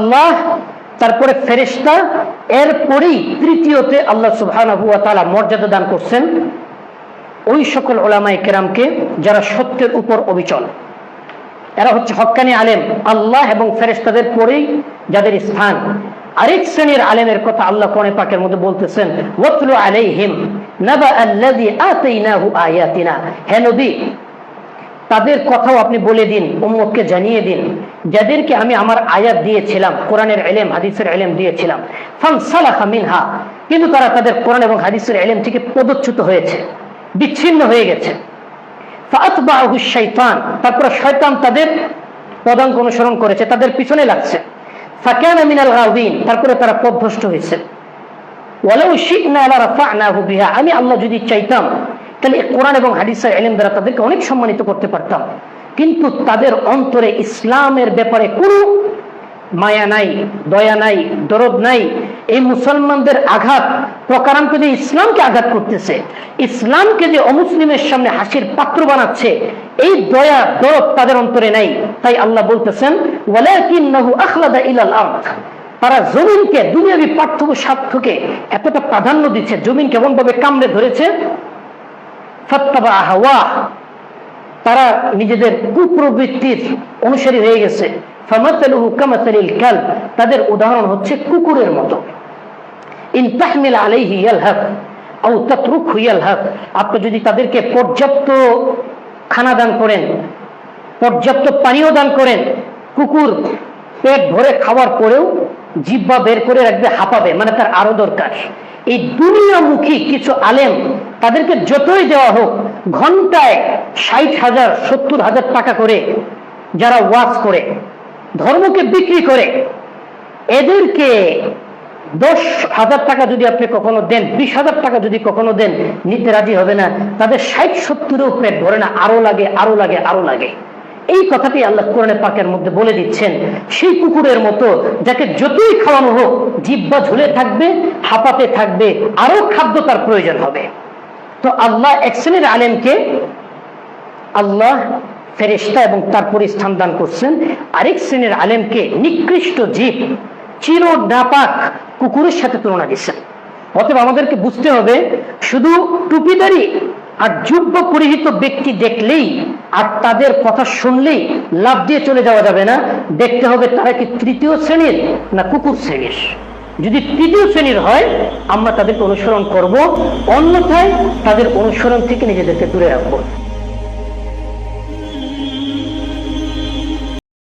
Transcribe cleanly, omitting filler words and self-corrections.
আল্লাহ, তারপরে ফেরেশতা, এরপরেই তৃতীয়তে আল্লাহ সুবহানাহু ওয়া তাআলা মর্যাদা দান করছেন ওই সকল উলামায়ে কেরামকে যারা সত্যের উপর অবিচল। এরা হচ্ছে হক্কানি আলেম, আল্লাহ এবং ফেরেশতাদের পরেই যাদের স্থান। আরেক শ্রেণীর আলেমের কথা আল্লাহ কোরআন পাকের মধ্যে বলতেছেন, ওয়াতলু আলাইহিম নাবা আল্লাযী আতাইনাহু আয়াতিনা। হে নবী, তাদের কথাও আপনি বলে দিন, উম্মতকে জানিয়ে দিন, যাদেরকে আমি আমার আয়াত দিয়েছিলাম, কোরআনের ইলম হাদিসের ইলম দিয়েছিলাম, ফানসালাখা মিনহা, কিন্তু তারা তাদের কোরআন এবং হাদিসের ইলম থেকে পদচ্যুত হয়েছে, বিচ্ছিন্ন হয়ে গেছে। ফাআতবাহু শাইতান, তারপর শয়তান তাদের পদাঙ্ক অনুসরণ করেছে, তাদের পিছনে লাগছে। ফাকানা মিনাল গাওয়িন, তারপরে তারা পথভ্রষ্ট হয়েছে। ওয়ালাউ শি'না লারাফা'নাহু বিহা, আমি আল্লাহ যদি চাইতাম তাহলে কোরআন এবং হাদিসের ইলম দ্বারা তাদেরকে অনেক সম্মানিত করতে পারতাম, কিন্তু তাদের অন্তরে ইসলামের ব্যাপারে কোনো মায়া নাই, দয়া নাই, দরদ নাই। এই মুসলমানদের আঘাত প্রকারান্ত যে ইসলামকে আঘাত করতেছে, ইসলামকে যে অমুসলিমের সামনে হাসির পাত্র বানাচ্ছে, এই দয়া দরদ তাদের অন্তরে নাই। তাই আল্লাহ বলতেছেন, ওয়ালাকিন্নাহু আখলাদা ইলাল আরদ, তারা জমিনকে, দুনিয়াবি পার্থক্য স্বার্থকে এতটা প্রাধান্য দিচ্ছে, জমিন কেমন ভাবে কামড়ে ধরেছে। ফাত্তাবা হাওয়া, তারা নিজেদের কুপ্রবৃত্তির অনুসারী হয়ে গেছে। ফামাতালুহু কামাতালিল কালব, তাদের উদাহরণ হচ্ছে কুকুরের মতো। ইন তাহমিল আলাইহি ইয়ালহাক আও তাতরুকহু ইয়ালহাক, আপনি যদি তাদেরকে পর্যাপ্ত খানা দান করেন, পর্যাপ্ত পানীয় দান করেন, কুকুর পেট ভরে খাওয়ার পরেও জিহ্বা বের করে রাখবে, হাঁপাবে, মানে তার আরো দরকার। এই দুনিয়ামুখী কিছু আলেম, তাদেরকে যতই দেওয়া হোক, ঘন্টায় 60,000 70,000 টাকা করে যারা ওয়াজ করে, ধর্মকে বিক্রি করে, এদেরকে 10,000 টাকা যদি আপনি কখনো দেন, 20,000 টাকা যদি কখনো দেন, নিতে রাজি হবে না। তাদের 60-70ও পেট ভরে না, আরো লাগে, আরো লাগে, আরো লাগে। এই কথাটি আল্লাহ কোরআনে পাকের মধ্যে বলে দিচ্ছেন, সেই কুকুরের মতো যাকে যতই খাওয়ানো হোক জিহ্বা ঝুলে থাকবে, হাঁপাতে থাকবে, আরো খাদ্য তার প্রয়োজন হবে। তো আল্লাহ এক শ্রেণীর আলেমকে আল্লাহ ফেরেশতা এবং তারপরে স্থান দান করছেন, আরেক শ্রেণীর আলেমকে নিকৃষ্ট জীব, চির নাপাক কুকুরের সাথে তুলনা দিচ্ছেন। অতএব আমাদেরকে বুঝতে হবে, শুধু টুপিদারি আর জুব্বা পরিহিত ব্যক্তি দেখলেই আর তাদের কথা শুনলেই লাভ দিয়ে চলে যাওয়া যাবে না। দেখতে হবে তারা কি তৃতীয় শ্রেণীর না কুকুর শ্রেণীর। যদি তৃতীয় শ্রেণীর হয় আমরা তাদেরকে অনুসরণ করব, অন্যথায় তাদের অনুসরণ থেকে নিজেদেরকে দূরে রাখবো।